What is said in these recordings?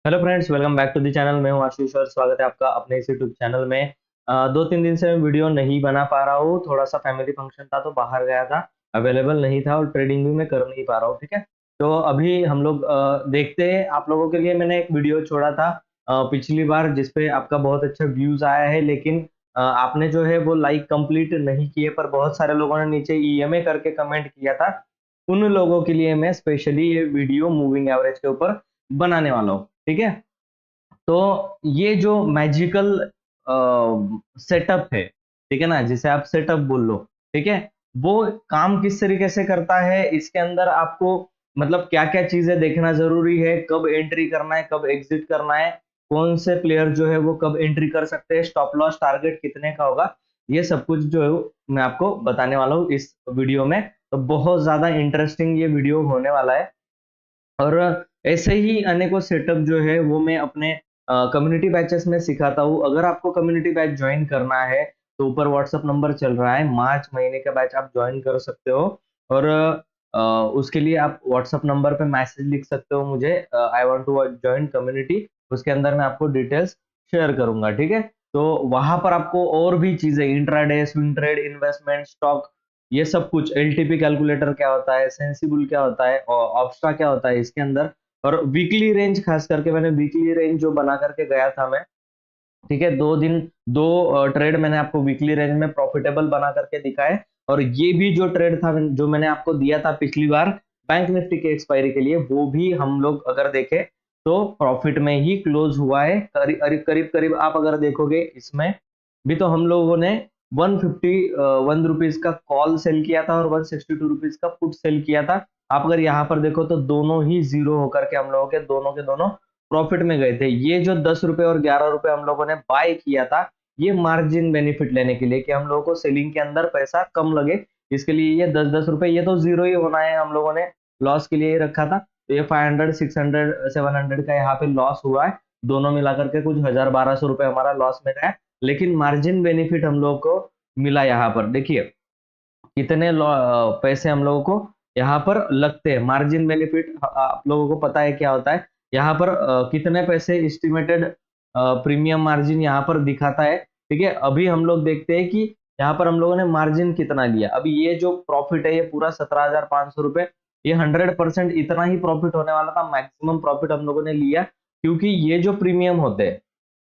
Hello friends, welcome back to the channel. मैं हूं आशीष और स्वागत है आपका अपने इस यूट्यूब चैनल में। 2-3 दिन से मैं वीडियो नहीं बना पा रहा हूँ। थोड़ा सा फैमिली फंक्शन था तो बाहर गया था, अवेलेबल नहीं था और ट्रेडिंग भी मैं कर नहीं पा रहा हूँ। ठीक है, तो अभी हम लोग देखते हैं। आप लोगों के लिए मैंने एक वीडियो छोड़ा था पिछली बार, जिसपे आपका बहुत अच्छा व्यूज आया है, लेकिन आपने जो है वो लाइक कंप्लीट नहीं किए। पर बहुत सारे लोगों ने नीचे ईएमए करके कमेंट किया था। उन लोगों के लिए मैं स्पेशली ये वीडियो मूविंग एवरेज के ऊपर बनाने वाला हूँ। ठीक है, तो ये जो मैजिकल सेटअप है, ठीक है ना, जिसे आप सेटअप बोल लो, ठीक है, वो काम किस तरीके से करता है, इसके अंदर आपको मतलब क्या क्या चीजें देखना जरूरी है, कब एंट्री करना है, कब एग्जिट करना है, कौन से प्लेयर जो है वो कब एंट्री कर सकते हैं, स्टॉप लॉस टारगेट कितने का होगा, ये सब कुछ जो है मैं आपको बताने वाला हूँ इस वीडियो में। तो बहुत ज्यादा इंटरेस्टिंग ये वीडियो होने वाला है। और ऐसे ही अनेकों सेटअप जो है वो मैं अपने कम्युनिटी बैचेस में सिखाता हूँ। अगर आपको कम्युनिटी बैच ज्वाइन करना है तो ऊपर व्हाट्सअप नंबर चल रहा है, मार्च महीने का बैच आप ज्वाइन कर सकते हो। और उसके लिए आप व्हाट्सअप नंबर पे मैसेज लिख सकते हो मुझे, I want to join community. उसके अंदर मैं आपको डिटेल्स शेयर करूंगा। ठीक है, तो वहां पर आपको और भी चीजें, intraday, swing trade, investment, stock, ये सब कुछ, एलटीपी कैलकुलेटर क्या होता है, सेंसिबल क्या होता है और ऑप्स्ट्रा क्या होता है इसके अंदर, और वीकली रेंज, खास करके मैंने वीकली रेंज जो बना करके गया था मैं। ठीक है, 2 दिन 2 ट्रेड मैंने आपको वीकली रेंज में प्रॉफिटेबल बना करके दिखाए। और ये भी जो ट्रेड था जो मैंने आपको दिया था पिछली बार बैंक निफ्टी के एक्सपायरी के लिए, वो भी हम लोग अगर देखें तो प्रॉफिट में ही क्लोज हुआ है। करीब करीब करीब आप अगर देखोगे इसमें भी, तो हम लोगों ने 151 रुपीज का कॉल सेल किया था और 162 रुपीज का पुट सेल किया था। आप अगर यहाँ पर देखो तो दोनों ही जीरो होकर के हम लोगों के दोनों प्रॉफिट में गए थे। ये जो 10 रुपए और 11 रुपए हम लोगों ने बाय किया था, ये मार्जिन बेनिफिट लेने के लिए, कि हम लोगों को सेलिंग के अंदर पैसा कम लगे, इसके लिए ये 10-10 रुपए, ये तो जीरो ही होना है, हम लोगों ने लॉस के लिए ही रखा था। तो ये 500, 600, 700 का यहाँ पे लॉस हुआ है। दोनों मिलाकर के कुछ 1000-1200 रुपए हमारा लॉस में गया, लेकिन मार्जिन बेनिफिट हम लोग को मिला। यहाँ पर देखिए कितने पैसे हम लोगों को यहाँ पर लगते हैं। मार्जिन बेनिफिट आप लोगों को पता है क्या होता है। यहाँ पर कितने पैसे एस्टिमेटेड प्रीमियम मार्जिन यहाँ पर दिखाता है। ठीक है, अभी हम लोग देखते हैं कि यहाँ पर हम लोगों ने मार्जिन कितना लिया। अभी ये जो प्रॉफिट है ये पूरा 17,500 रुपए, ये 100% इतना ही प्रॉफिट होने वाला था। मैक्सिमम प्रॉफिट हम लोगों ने लिया, क्योंकि ये जो प्रीमियम होते हैं,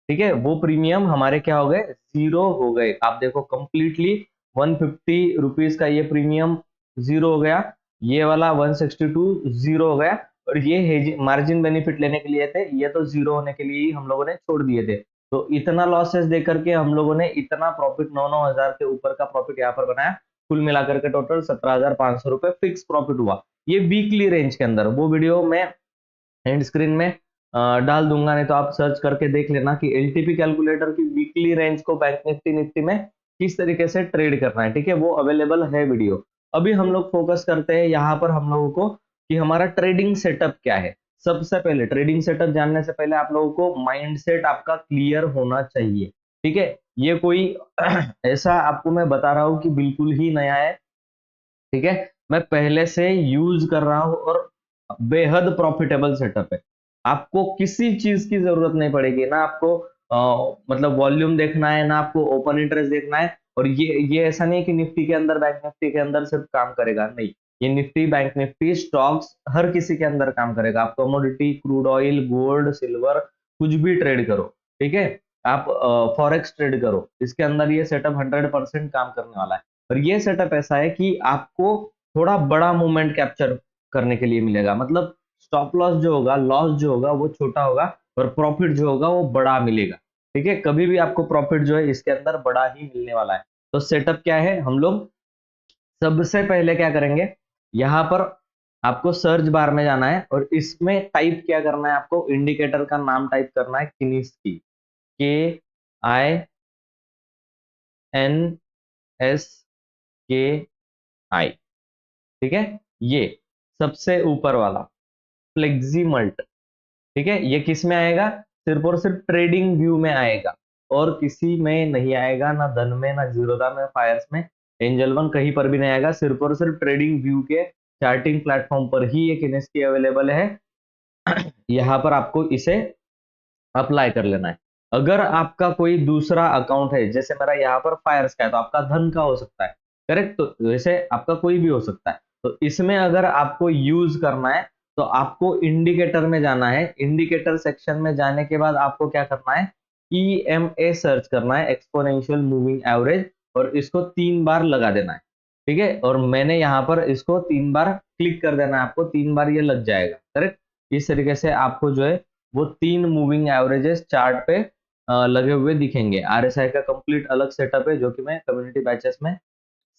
ठीक है, वो प्रीमियम हमारे क्या हो गए, जीरो हो गए। आप देखो कंप्लीटली 150 रुपीज का ये प्रीमियम जीरो हो गया, ये वाला 162 जीरो हो गया, और ये मार्जिन बेनिफिट लेने के लिए थे, ये तो जीरो होने के लिए ही हम लोगों ने छोड़ दिए थे। तो इतना लॉसेस दे करके हम लोगों ने इतना प्रॉफिट, 9-9 हजार के ऊपर का प्रॉफिट यहाँ पर बनाया। कुल मिलाकर के टोटल 17,500 रुपए फिक्स प्रॉफिट हुआ, ये वीकली रेंज के अंदर। वो वीडियो मैं एंड स्क्रीन में डाल दूंगा, नहीं तो आप सर्च करके देख लेना कि एलटीपी कैलकुलेटर की वीकली रेंज को बैंक निफ्टी निफ्टी में किस तरीके से ट्रेड करना है। ठीक है, वो अवेलेबल है वीडियो। अभी हम लोग फोकस करते हैं यहाँ पर हम लोगों को कि हमारा ट्रेडिंग सेटअप क्या है। सबसे पहले ट्रेडिंग सेटअप जानने से पहले आप लोगों को माइंडसेट आपका क्लियर होना चाहिए। ठीक है, ये कोई ऐसा आपको मैं बता रहा हूँ कि बिल्कुल ही नया है। ठीक है, मैं पहले से यूज कर रहा हूं और बेहद प्रॉफिटेबल सेटअप है। आपको किसी चीज की जरूरत नहीं पड़ेगी ना, आपको मतलब वॉल्यूम देखना है, ना आपको ओपन इंटरेस्ट देखना है। और ये ऐसा नहीं है कि निफ्टी के अंदर, बैंक निफ्टी के अंदर सिर्फ काम करेगा, नहीं। ये निफ्टी, बैंक निफ्टी, स्टॉक्स, हर किसी के अंदर काम करेगा। आप commodity, crude oil, gold, silver, कुछ भी ट्रेड करो। ठीक है, आप फॉरेक्स ट्रेड करो, इसके अंदर ये सेटअप 100% काम करने वाला है। और ये सेटअप ऐसा है कि आपको थोड़ा बड़ा मूवमेंट कैप्चर करने के लिए मिलेगा। मतलब स्टॉप लॉस जो होगा, लॉस जो होगा वो छोटा होगा, और प्रॉफिट जो होगा वो बड़ा मिलेगा। ठीक है, कभी भी आपको प्रॉफिट जो है इसके अंदर बड़ा ही मिलने वाला है। तो सेटअप क्या है, हम लोग सबसे पहले क्या करेंगे, यहाँ पर आपको सर्च बार में जाना है और इसमें टाइप क्या करना है, आपको इंडिकेटर का नाम टाइप करना है, किनिस्की, KINSKI। ठीक है, ये सबसे ऊपर वाला फ्लेक्सिमल्ट। ठीक है, ये किस में आएगा, सिर्फ और सिर्फ ट्रेडिंग व्यू में आएगा, और किसी में नहीं आएगा, ना धन में, ना जीरोधा में, फायर्स में, एंजल वन, कहीं पर भी नहीं आएगा। सिर्फ और सिर्फ ट्रेडिंग व्यू के चार्टिंग प्लेटफॉर्म पर ही ये किनेस्की अवेलेबल है। यहाँ पर आपको इसे अप्लाई कर लेना है। अगर आपका कोई दूसरा अकाउंट है, जैसे मेरा यहाँ पर फायर्स का है, तो आपका धन का हो सकता है, करेक्ट। तो वैसे आपका कोई भी हो सकता है। तो इसमें अगर आपको यूज करना है तो आपको इंडिकेटर में जाना है। इंडिकेटर सेक्शन में जाने के बाद आपको क्या करना है, EMA सर्च करना है, एक्सपोनेंशियल मूविंग एवरेज, और इसको 3 बार लगा देना है। ठीक है, और मैंने यहाँ पर इसको 3 बार क्लिक कर देना है, आपको 3 बार ये लग जाएगा, करेक्ट। इस तरीके से आपको जो है वो 3 मूविंग एवरेजेस चार्ट पे लगे हुए दिखेंगे। RSI का कंप्लीट अलग सेटअप है जो कि मैं कम्युनिटी बैचेस में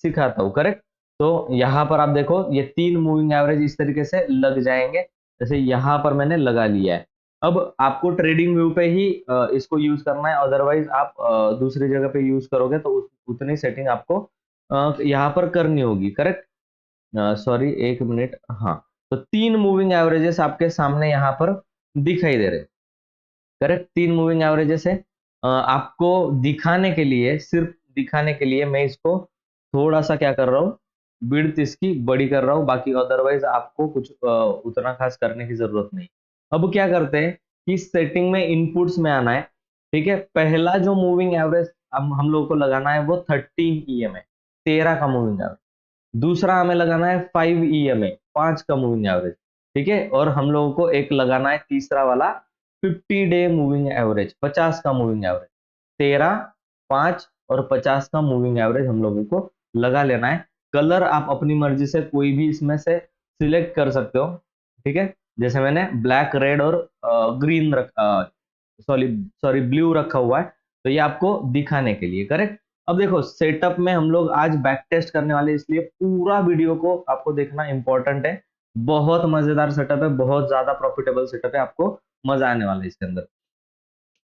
सिखाता हूँ, करेक्ट। तो यहाँ पर आप देखो ये 3 मूविंग एवरेज इस तरीके से लग जाएंगे, जैसे यहाँ पर मैंने लगा लिया है। अब आपको ट्रेडिंग व्यू पे ही इसको यूज करना है, अदरवाइज आप दूसरी जगह पे यूज करोगे तो उतनी सेटिंग आपको यहाँ पर करनी होगी, करेक्ट। सॉरी, एक मिनट, हाँ। तो 3 मूविंग एवरेजेस आपके सामने यहाँ पर दिखाई दे रहे, करेक्ट। 3 मूविंग एवरेजेस है। आपको दिखाने के लिए, सिर्फ दिखाने के लिए मैं इसको थोड़ा सा क्या कर रहा हूँ, विड्थ इसकी बड़ी कर रहा हूँ, बाकी अदरवाइज आपको कुछ उतना खास करने की जरूरत नहीं। अब क्या करते हैं कि सेटिंग में इनपुट्स में आना है। ठीक है, पहला जो मूविंग एवरेज हम लोगों को लगाना है वो 13 EMA, 13 का मूविंग एवरेज। दूसरा हमें लगाना है 5 EMA, 5 का मूविंग एवरेज। ठीक है, और हम लोगों को एक लगाना है तीसरा वाला 50 डे मूविंग एवरेज, 50 का मूविंग एवरेज। 13, 5 और 50 का मूविंग एवरेज हम लोगों को लगा लेना है। कलर आप अपनी मर्जी से कोई भी इसमें से सिलेक्ट कर सकते हो। ठीक है, जैसे मैंने ब्लैक, रेड और ग्रीन सॉरी सॉरी ब्लू रखा हुआ है, तो ये आपको दिखाने के लिए, करेक्ट। अब देखो सेटअप में हम लोग आज बैक टेस्ट करने वाले, इसलिए पूरा वीडियो को आपको देखना इंपॉर्टेंट है। बहुत मजेदार सेटअप है, बहुत ज्यादा प्रॉफिटेबल सेटअप है, आपको मजा आने वाला है इसके अंदर।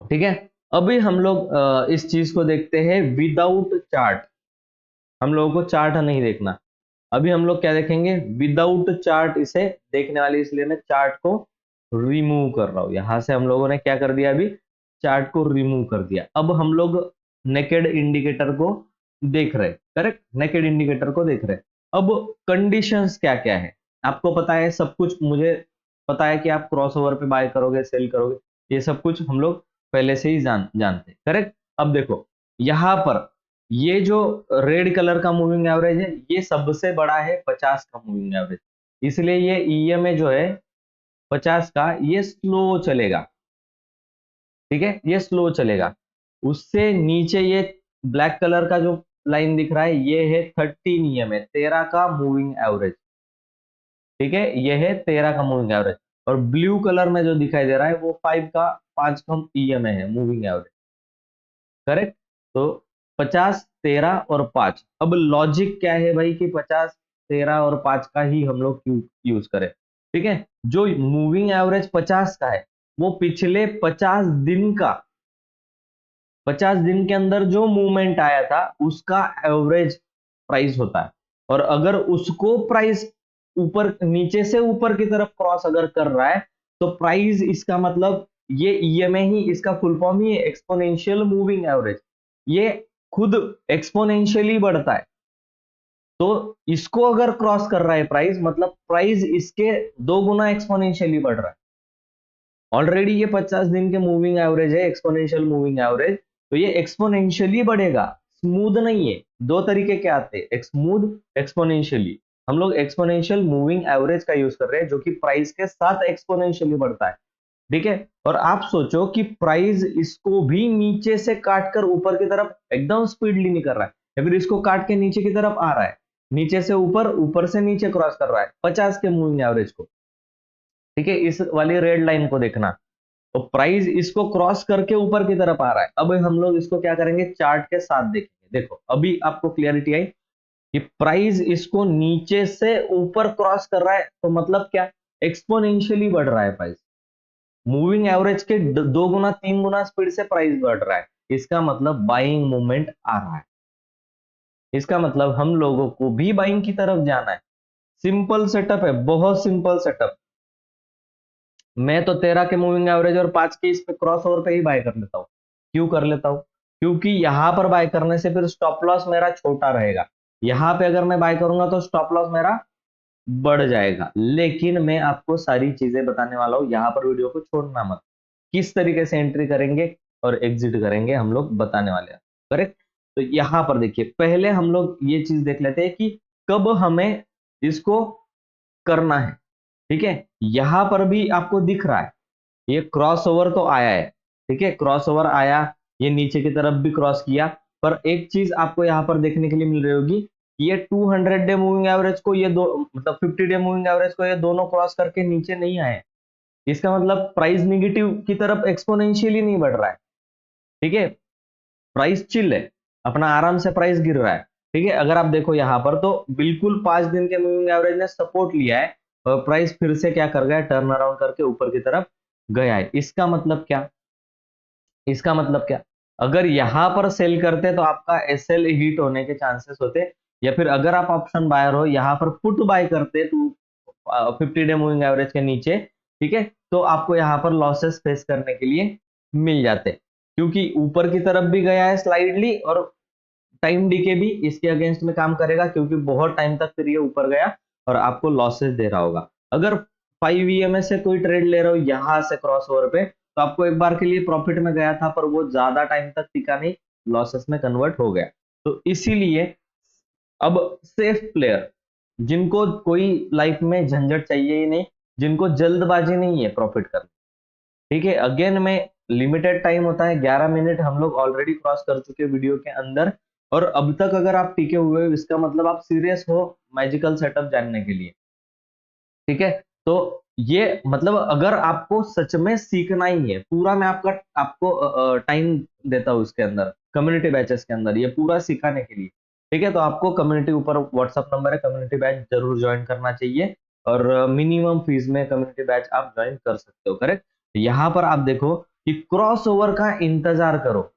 ठीक है, अभी हम लोग इस चीज को देखते हैं विदाउट चार्ट। हम लोगों को चार्ट नहीं देखना। अभी हम लोग क्या देखेंगे, विदाउट चार्ट इसे देखने वाले, इसलिए मैं चार्ट को रिमूव कर रहा हूं। यहां से हम लोगों ने क्या कर दिया, अभी चार्ट को रिमूव कर दिया। अब हम लोग नेकेड इंडिकेटर को देख रहे, करेक्ट, नेकेड इंडिकेटर को देख रहे। अब कंडीशंस क्या क्या है आपको पता है, सब कुछ मुझे पता है कि आप क्रॉसओवर पे बाय करोगे, सेल करोगे, ये सब कुछ हम लोग पहले से ही जानते हैं, करेक्ट। अब देखो यहां पर ये जो रेड कलर का मूविंग एवरेज है, ये सबसे बड़ा है 50 का मूविंग एवरेज, इसलिए ये EMA जो है 50 का, ये स्लो चलेगा। ठीक है, ये स्लो चलेगा। उससे नीचे ये ब्लैक कलर का जो लाइन दिख रहा है, ये है 13 EMA, 13 का मूविंग एवरेज। ठीक है, ये है 13 का मूविंग एवरेज। और ब्लू कलर में जो दिखाई दे रहा है वो 5 का EMA है, मूविंग एवरेज, करेक्ट। तो 50, 13 और 5। अब लॉजिक क्या है भाई कि 50, 13 और 5 का ही हम लोग यूज करें। ठीक है, जो मूविंग एवरेज 50 का है वो पिछले 50 दिन का, 50 दिन के अंदर जो मूवमेंट आया था उसका एवरेज प्राइस होता है। और अगर उसको प्राइस ऊपर, नीचे से ऊपर की तरफ क्रॉस अगर कर रहा है तो प्राइस, इसका मतलब ये EMA ही, इसका फुल फॉर्म ही है एक्सपोनेंशियल मूविंग एवरेज। ये खुद एक्सपोनेंशियली बढ़ता है। तो इसको अगर क्रॉस कर रहा है प्राइस, मतलब प्राइस इसके 2 गुना एक्सपोनेंशियली बढ़ रहा है। ऑलरेडी ये 50 दिन के मूविंग एवरेज है, एक्सपोनेंशियल मूविंग एवरेज, तो ये एक्सपोनेंशियली बढ़ेगा, स्मूथ नहीं है। दो तरीके के आते हैं, एक स्मूथ, एक्सपोनेंशियली। हम लोग एक्सपोनेंशियल मूविंग एवरेज का यूज कर रहे हैं जो कि प्राइस के साथ एक्सपोनेंशियली बढ़ता है। ठीक है, और आप सोचो कि प्राइस इसको भी नीचे से काट कर ऊपर की तरफ एकदम स्पीडली नहीं कर रहा है, या फिर इसको काट के नीचे की तरफ आ रहा है, नीचे से ऊपर, ऊपर से नीचे क्रॉस कर रहा है 50 के मूविंग एवरेज को। ठीक है, इस वाली रेड लाइन को देखना। तो प्राइस इसको क्रॉस करके ऊपर की तरफ आ रहा है। अब हम लोग इसको क्या करेंगे, चार्ट के साथ देखेंगे। देखो अभी आपको क्लियरिटी आई कि प्राइस इसको नीचे से ऊपर क्रॉस कर रहा है, तो मतलब क्या, एक्सपोनेंशियली बढ़ रहा है प्राइस। मूविंग एवरेज के 2 गुना 3 गुना स्पीड से प्राइस बढ़ रहा है, इसका मतलब बाइंग मूवमेंट आ रहा है। इसका मतलब हम लोगों को भी बाइंग की तरफ जाना है। सिंपल सेटअप है, बहुत सिंपल सेटअप। मैं तो 13 के मूविंग एवरेज और 5 के इस पे क्रॉस ओवर पे ही बाय कर लेता हूँ। क्यों कर लेता हूँ, क्योंकि यहां पर बाय करने से फिर स्टॉप लॉस मेरा छोटा रहेगा। यहां पे अगर मैं बाय करूंगा तो स्टॉप लॉस मेरा बढ़ जाएगा। लेकिन मैं आपको सारी चीजें बताने वाला हूँ, यहां पर वीडियो को छोड़ना मत। किस तरीके से एंट्री करेंगे और एग्जिट करेंगे हम लोग बताने वाले हैं। करेक्ट। तो यहाँ पर देखिए, पहले हम लोग ये चीज देख लेते हैं कि कब हमें इसको करना है। ठीक है, यहां पर भी आपको दिख रहा है ये क्रॉस ओवर तो आया है। ठीक है, क्रॉस ओवर आया, ये नीचे की तरफ भी क्रॉस किया, पर एक चीज आपको यहाँ पर देखने के लिए मिल रही होगी कि ये 200 डे मूविंग एवरेज को ये दो मतलब 50 डे मूविंग एवरेज को ये दोनों क्रॉस करके नीचे नहीं आए। इसका मतलब प्राइस निगेटिव की तरफ एक्सपोनेंशियली नहीं बढ़ रहा है। ठीक है, प्राइस चिल है, अपना आराम से प्राइस गिर रहा है। ठीक है, अगर आप देखो यहाँ पर तो बिल्कुल 5 दिन के मूविंग एवरेज ने सपोर्ट लिया है और प्राइस फिर से क्या कर गया, टर्न अराउंड करके ऊपर की तरफ गया है। इसका मतलब क्या, इसका मतलब क्या, अगर यहां पर सेल करते तो आपका एसएल हिट होने के चांसेस होते, या फिर अगर आप ऑप्शन बायर हो यहाँ पर पुट बाय करते तो 50 डे मूविंग एवरेज के नीचे, ठीक है, तो आपको यहाँ पर लॉसेस फेस करने के लिए मिल जाते, क्योंकि ऊपर की तरफ भी गया है स्लाइडली और टाइम डीके भी इसके अगेंस्ट में काम करेगा, क्योंकि बहुत टाइम तक फिर ये ऊपर गया और आपको लॉसेस दे रहा होगा। अगर 5 ईएमएस से कोई ट्रेड ले रहे हो यहां से क्रॉस ओवर पे, तो आपको एक बार के लिए प्रॉफिट में गया था पर वो ज्यादा टाइम तक टिका नहीं, लॉसेस में कन्वर्ट हो गया। तो इसीलिए अब सेफ प्लेयर, जिनको कोई लाइफ में झंझट चाहिए ही नहीं, जिनको जल्दबाजी नहीं है प्रॉफिट करने, ठीक है, अगेन में लिमिटेड टाइम होता है, 11 मिनट हम लोग ऑलरेडी क्रॉस कर चुके वीडियो के अंदर, और अब तक अगर आप टिके हुए हो इसका मतलब आप सीरियस हो मैजिकल सेटअप जानने के लिए। ठीक है, तो ये मतलब अगर आपको सच में सीखना ही है पूरा, मैं आपको टाइम देता हूँ इसके अंदर कम्युनिटी बैचेस के अंदर ये पूरा सिखाने के लिए। ठीक है, तो आपको कम्युनिटी ऊपर व्हाट्सअप नंबर है, कम्युनिटी बैच जरूर ज्वाइन करना चाहिए, और मिनिमम फीस में कम्युनिटी बैच आप ज्वाइन कर सकते हो। करेक्ट, यहाँ पर आप देखो कि क्रॉस ओवर का इंतजार करो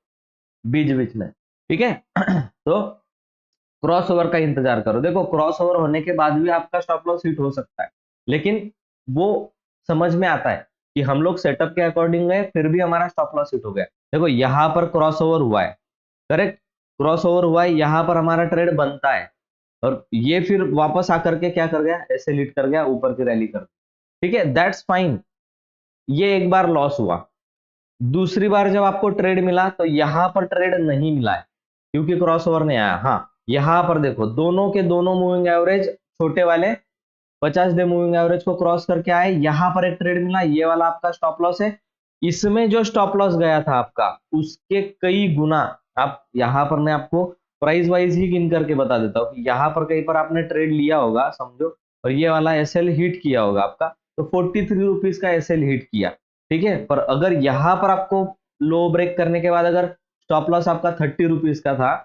बीच बीच में। ठीक है तो क्रॉस ओवर का इंतजार करो, देखो क्रॉस ओवर होने के बाद भी आपका स्टॉप लॉस हिट हो सकता है, लेकिन वो समझ में आता है कि हम लोग सेटअप के अकॉर्डिंग गए फिर भी हमारा स्टॉप लॉस हिट हो गया। देखो यहाँ पर क्रॉस ओवर हुआ है, करेक्ट, क्रॉस ओवर हुआ है, यहाँ पर हमारा ट्रेड बनता है और ये फिर वापस आकर के क्या कर गया, ऐसे लीड कर गया, ऊपर की रैली कर। ठीक है, दैट्स फाइन, ये एक बार लॉस हुआ। दूसरी बार जब आपको ट्रेड मिला तो यहां पर ट्रेड नहीं मिला है क्योंकि क्रॉस ओवर नहीं आया। हाँ, यहां पर देखो दोनों के दोनों मूविंग एवरेज छोटे वाले 50 डे मूविंग एवरेज को क्रॉस करके आए, यहां पर एक ट्रेड मिला, ये वाला आपका स्टॉप लॉस है। इसमें जो स्टॉप लॉस गया था आपका उसके कई गुना, आप यहां पर मैं आपको प्राइस वाइज ही गिन करके बता देता हूँ कि यहाँ पर कहीं पर आपने ट्रेड लिया होगा समझो, और ये वाला एसएल हिट किया होगा आपका, तो 43 रुपीज का एसएल हिट किया। ठीक है, पर अगर यहाँ पर आपको लो ब्रेक करने के बाद अगर स्टॉप लॉस आपका 30 रुपीज का था,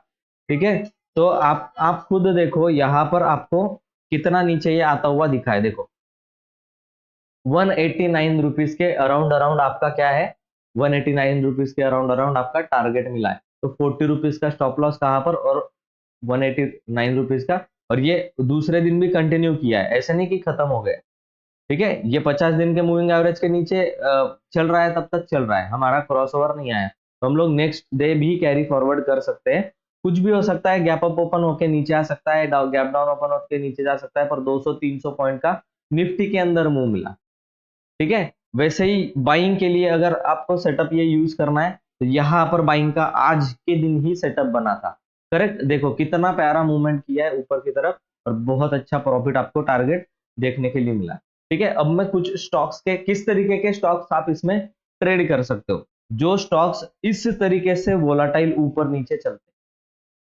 ठीक है, तो आप खुद देखो यहाँ पर आपको कितना नीचे ये आता हुआ दिखा है। देखो 189 रुपीज के अराउंड अराउंड आपका क्या है, 189 रुपीज के अराउंड अराउंड आपका टारगेट मिला है, तो 40 रुपीज का स्टॉप लॉस कहां पर, और 189 रुपीज का, और ये दूसरे दिन भी कंटिन्यू किया है, ऐसे नहीं कि खत्म हो गया। ठीक है, ये 50 दिन के मूविंग एवरेज के नीचे चल रहा है, तब तक चल रहा है, हमारा क्रॉस ओवर नहीं आया, तो हम लोग नेक्स्ट डे भी कैरी फॉरवर्ड कर सकते हैं। कुछ भी हो सकता है, गैप अप ओपन होके नीचे आ सकता है, गैप डाउन ओपन होके नीचे जा सकता है, पर 200-300 पॉइंट का निफ्टी के अंदर मूव मिला। ठीक है, वैसे ही बाइंग के लिए अगर आपको सेटअप ये यूज करना है तो यहाँ पर बाइंग का आज के दिन ही सेटअप बना था। करेक्ट, देखो कितना प्यारा मूवमेंट किया है ऊपर की तरफ और बहुत अच्छा प्रॉफिट आपको टारगेट देखने के लिए मिला। ठीक है, अब मैं कुछ स्टॉक्स के, किस तरीके के स्टॉक्स आप इसमें ट्रेड कर सकते हो, जो स्टॉक्स इस तरीके से वोलाटाइल ऊपर नीचे चलते।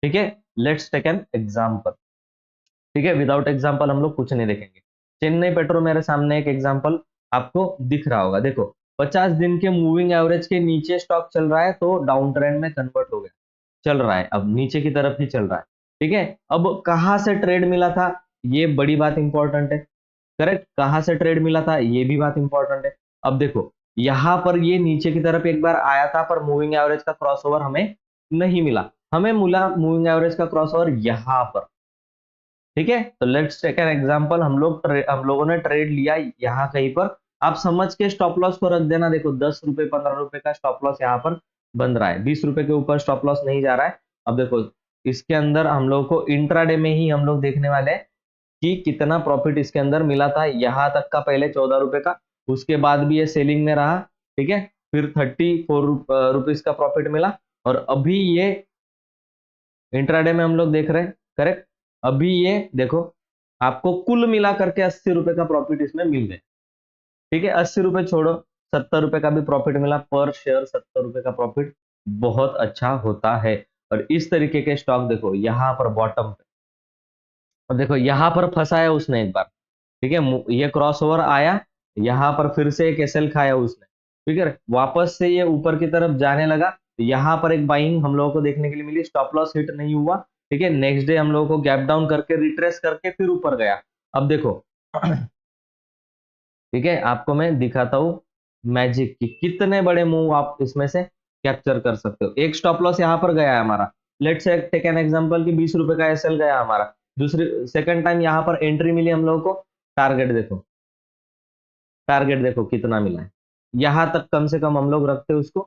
ठीक है, लेट्स टेक एन एग्जांपल। ठीक है, विदाउट एग्जांपल हम लोग कुछ नहीं देखेंगे। चेन्नई पेट्रो मेरे सामने एक एग्जांपल आपको दिख रहा होगा, देखो 50 दिन के मूविंग एवरेज के नीचे स्टॉक चल रहा है तो डाउन ट्रेंड में कन्वर्ट हो गया, चल रहा है अब नीचे की तरफ ही चल रहा है। ठीक है, अब कहां से ट्रेड मिला था, ये बड़ी बात इंपॉर्टेंट है। करेक्ट, कहां से ट्रेड मिला था ये भी बात इंपॉर्टेंट है। अब देखो यहां पर ये नीचे की तरफ एक बार आया था पर मूविंग एवरेज का क्रॉसओवर हमें नहीं मिला, हमें मिला मूविंग एवरेज का क्रॉसओवर यहां पर। ठीक है, तो लेट्स टेक एन एग्जांपल, हम लोगों ने ट्रेड लिया यहाँ कहीं पर, आप समझ के स्टॉप लॉस को रख देना। देखो 10 रुपए 15 रुपए का स्टॉप लॉस यहाँ पर बन रहा है, 20 रुपए के ऊपर स्टॉप लॉस नहीं जा रहा है। अब देखो इसके अंदर हम लोग को इंट्राडे में ही हम लोग देखने वाले हैं कि कितना प्रॉफिट इसके अंदर मिला था, यहाँ तक का पहले 14 रुपए का, उसके बाद भी ये सेलिंग में रहा। ठीक है, फिर 34 रुपीज का प्रॉफिट मिला, और अभी ये इंट्राडे में हम लोग देख रहे हैं, करेक्ट। अभी ये देखो, आपको कुल मिला करके 80 रुपए का प्रॉफिट इसमें मिल गया। ठीक है, 80 रुपए छोड़ो, 70 रुपए का भी प्रॉफिट मिला, पर शेयर 70 रुपए का प्रॉफिट बहुत अच्छा होता है। और इस तरीके के स्टॉक देखो यहाँ पर बॉटम पे, और देखो यहाँ पर फंसा है उसने एक बार, ठीक है, ये क्रॉस ओवर आया, यहाँ पर फिर से एक एसएल खाया उसने, ठीक है, वापस से ये ऊपर की तरफ जाने लगा, तो यहाँ पर एक बाइंग हम लोगों को देखने के लिए मिली, स्टॉप लॉस हिट नहीं हुआ। ठीक है, नेक्स्ट डे हम लोगों को गैप डाउन करके रिट्रेस करके फिर ऊपर गया। अब देखो ठीक है, आपको मैं दिखाता हूँ मैजिक की कितने बड़े मूव आप इसमें से कैप्चर कर सकते हो। एक स्टॉप लॉस यहाँ पर गया है हमारा, let's say take an example कि 20 रुपए का एसएल गया हमारा, दूसरी सेकंड टाइम यहाँ पर एंट्री मिली हम लोगों को, टारगेट देखो, टारगेट देखो कितना मिला है, यहाँ तक कम से कम हम लोग रखते उसको,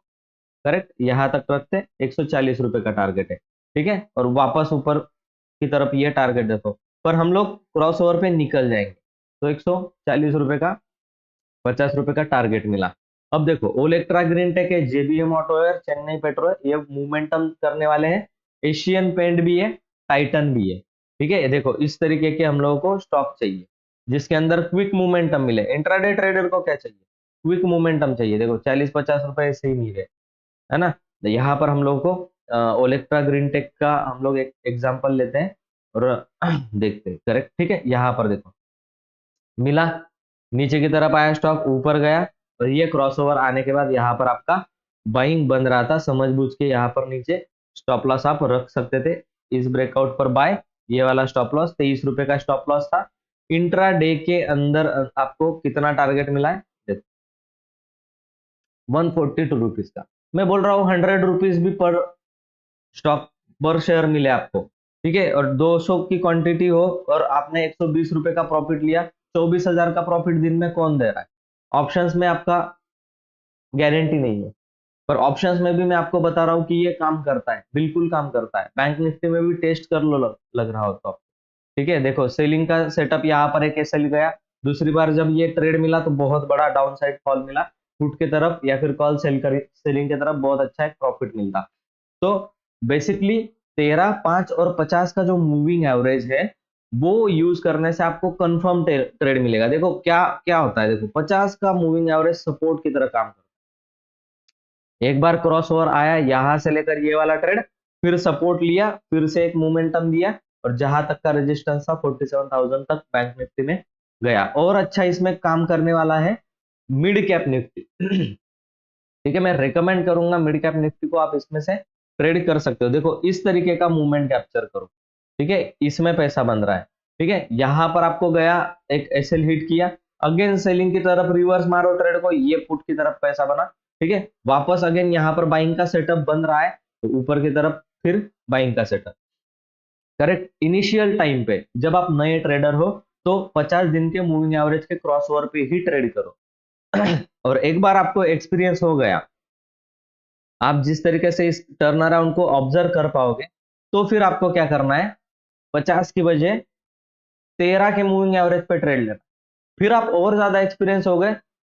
करेक्ट, यहाँ तक रखते 140 रुपए का टारगेट है। ठीक है, और वापस ऊपर की तरफ ये टारगेट देखो, पर हम लोग क्रॉस ओवर पे निकल जाएंगे, तो 140 रुपए का 50 रुपए का टारगेट मिला। अब देखो ओलेक्ट्रा ग्रीन टेक है, जेबीएम ऑटो है, चेन्नई पेट्रो है, ये मोमेंटम करने वाले हैं, एशियन पेंट भी है, टाइटन भी है। ठीक है, ये देखो इस तरीके के हम लोगों को स्टॉक चाहिए जिसके अंदर क्विक मोमेंटम मिले। इंट्राडे ट्रेडर को क्या चाहिए, क्विक मोमेंटम चाहिए। देखो 40-50 रुपए ऐसे ही मिले, है ना। तो यहाँ पर हम लोग को ओलेक्ट्रा ग्रीन टेक का हम लोग एक एग्जांपल लेते हैं और देखते हैं, करेक्ट। ठीक है, यहाँ पर देखो मिला, नीचे की तरफ आया स्टॉक, ऊपर गया, और ये क्रॉसओवर आने के बाद यहाँ पर आपका बाइंग बन रहा था, समझ बूझ के यहाँ पर नीचे स्टॉप लॉस आप रख सकते थे। इस ब्रेकआउट पर बाय, ये वाला स्टॉप लॉस 23 रुपए का स्टॉप लॉस था। इंट्रा डे के अंदर आपको कितना टारगेट मिला है, 142 रुपीज का। मैं बोल रहा हूँ 100 रुपीज भी पर स्टॉक पर शेयर मिले आपको, ठीक है, और 200 की क्वांटिटी हो और आपने 120 रुपए का प्रॉफिट लिया, 24,000 का प्रॉफिट दिन में कौन दे रहा है। ऑप्शंस में आपका गारंटी नहीं है, पर ऑप्शंस में भी मैं आपको बता रहा हूँ कि ये काम करता है, बिल्कुल काम करता है। बैंक निफ्टी में भी टेस्ट कर लो, लग रहा हो तो। ठीक है, देखो सेलिंग का सेटअप यहाँ पर एक सेल गया, दूसरी बार जब ये ट्रेड मिला तो बहुत बड़ा डाउन साइड फॉल मिला, पुट की तरफ या फिर कॉल सेलिंग की तरफ बहुत अच्छा एक प्रॉफिट मिलता। तो बेसिकली 13, 5 और 50 का जो मूविंग एवरेज है वो यूज करने से आपको कंफर्म ट्रेड मिलेगा। देखो क्या क्या होता है, देखो 50 का मूविंग एवरेज सपोर्ट की तरह काम करता है। एक बार क्रॉस ओवर आया यहां से लेकर ये वाला ट्रेड, फिर सपोर्ट लिया, फिर से एक मोमेंटम दिया, और जहां तक का रेजिस्टेंस था 47,000 तक बैंक निफ्टी में गया। और अच्छा इसमें काम करने वाला है मिड कैप निफ्टी। ठीक है, मैं रेकमेंड करूंगा मिड कैप निफ्टी को, आप इसमें से ट्रेड कर सकते हो। देखो इस तरीके का मूवमेंट कैप्चर करो, ठीक है, इसमें पैसा बन रहा है। ठीक है, यहां पर आपको गया, एक एसएल हिट किया, अगेन सेलिंग की तरफ रिवर्स मारो ट्रेड को, ये पुट की तरफ पैसा बना। ठीक है, वापस अगेन यहाँ पर बाइंग का सेटअप बन रहा है, तो ऊपर की तरफ फिर बाइंग का सेटअप, करेक्ट। इनिशियल टाइम पे जब आप नए ट्रेडर हो तो 50 दिन के मूविंग एवरेज के क्रॉस ओवर पे ही ट्रेड करो। और एक बार आपको एक्सपीरियंस हो गया, आप जिस तरीके से इस टर्न अराउंड को ऑब्जर्व कर पाओगे, तो फिर आपको क्या करना है, 50 की बजाय 13 के मूविंग एवरेज पे ट्रेड लेना। फिर आप और ज्यादा एक्सपीरियंस हो गए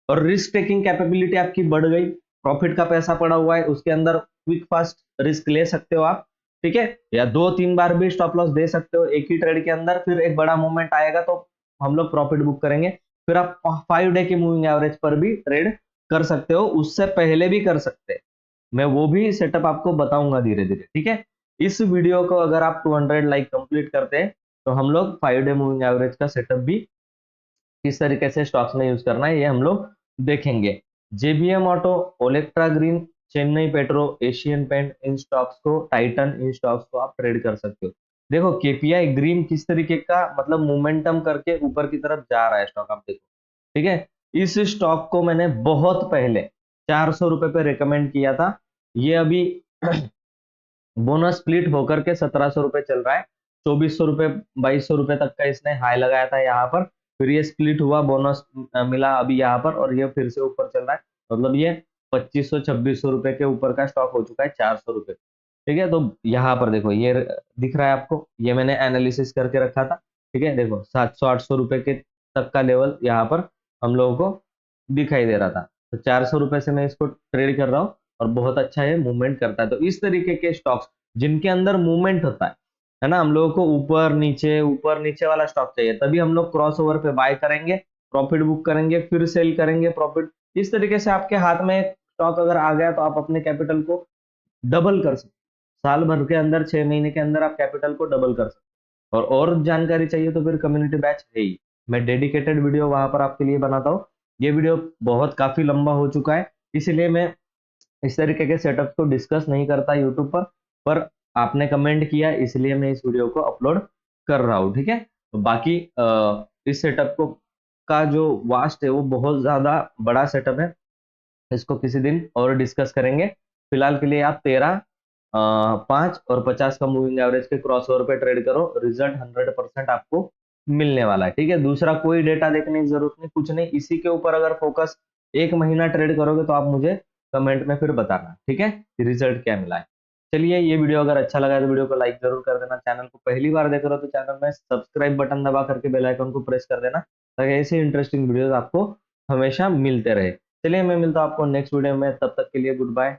और रिस्क टेकिंग कैपेबिलिटी आपकी बढ़ गई, प्रॉफिट का पैसा पड़ा हुआ है, उसके अंदर क्विक फास्ट रिस्क ले सकते हो आप। ठीक है, या 2-3 बार भी स्टॉप लॉस दे सकते हो एक ही ट्रेड के अंदर, फिर एक बड़ा मूवमेंट आएगा तो हम लोग प्रॉफिट बुक करेंगे। फिर आप 5 डे के मूविंग एवरेज पर भी ट्रेड कर सकते हो, उससे पहले भी कर सकते हैं, मैं वो भी सेटअप आपको बताऊंगा धीरे धीरे। ठीक है, इस वीडियो को अगर आप 200 लाइक कंप्लीट करते हैं तो हम लोग 5 डे मूविंग एवरेज का सेटअप भी किस तरीके से स्टॉक्स में यूज करना है ये हम लोग देखेंगे। JBM auto, Olectra green, Chennai petro, Asian paint, इन स्टॉक्स को, टाइटन, इन स्टॉक्स को आप ट्रेड कर सकते हो। देखो केपीआई ग्रीन किस तरीके का मतलब मोमेंटम करके ऊपर की तरफ जा रहा है स्टॉक, आप देखो। ठीक है, इस स्टॉक को मैंने बहुत पहले 400 रुपए पे रिकमेंड किया था, ये अभी बोनस स्प्लिट होकर के 1700 रुपए चल रहा है। 2400 रुपए 2200 रुपए तक का इसने हाई लगाया था यहाँ पर, फिर ये स्प्लिट हुआ, बोनस मिला अभी यहाँ पर, और ये फिर से ऊपर चल रहा है, मतलब ये 2500-2600 रुपए के ऊपर का स्टॉक हो चुका है, 400 रुपए। ठीक है, तो यहाँ पर देखो ये दिख रहा है आपको, ये मैंने एनालिसिस करके रखा था। ठीक है, देखो 700-800 रुपए के तक का लेवल यहाँ पर हम लोगों को दिखाई दे रहा था। तो 400 रुपए से मैं इसको ट्रेड कर रहा हूँ और बहुत अच्छा ये मूवमेंट करता है। तो इस तरीके के स्टॉक्स जिनके अंदर मूवमेंट होता है ना, हम लोगों को ऊपर नीचे वाला स्टॉक चाहिए, तभी हम लोग क्रॉस ओवर पे बाय करेंगे, प्रॉफिट बुक करेंगे, फिर सेल करेंगे, प्रॉफिट। इस तरीके से आपके हाथ में स्टॉक अगर आ गया तो आप अपने कैपिटल को डबल कर सकते, साल भर के अंदर 6 महीने के अंदर आप कैपिटल को डबल कर सकते। और जानकारी चाहिए तो फिर कम्युनिटी बैच है ही, मैं डेडिकेटेड वीडियो वहां पर आपके लिए बनाता हूँ। ये वीडियो बहुत काफी लंबा हो चुका है, इसलिए मैं इस तरीके के सेटअप को डिस्कस नहीं करता यूट्यूब पर आपने कमेंट किया इसलिए मैं इस वीडियो को अपलोड कर रहा हूँ, ठीक है। तो बाकी इस सेटअप को का जो वास्ट है वो बहुत ज्यादा बड़ा सेटअप है, इसको किसी दिन और डिस्कस करेंगे। फिलहाल के लिए आप 13, 5 और 50 का मूविंग एवरेज के क्रॉस ओवर पे ट्रेड करो, रिजल्ट 100% आपको मिलने वाला है, ठीक है। दूसरा कोई डेटा देखने की जरूरत नहीं, कुछ नहीं, इसी के ऊपर अगर फोकस 1 महीना ट्रेड करोगे तो आप मुझे कमेंट में फिर बताना, ठीक है, रिजल्ट क्या मिला है। चलिए, ये वीडियो अगर अच्छा लगा है तो वीडियो को लाइक जरूर कर देना, चैनल को पहली बार देख रहे हो तो चैनल में सब्सक्राइब बटन दबा करके बेल आइकन को प्रेस कर देना, ताकि ऐसे इंटरेस्टिंग वीडियोस आपको हमेशा मिलते रहे। चलिए, मैं मिलता हूँ आपको नेक्स्ट वीडियो में, तब तक के लिए गुड बाय।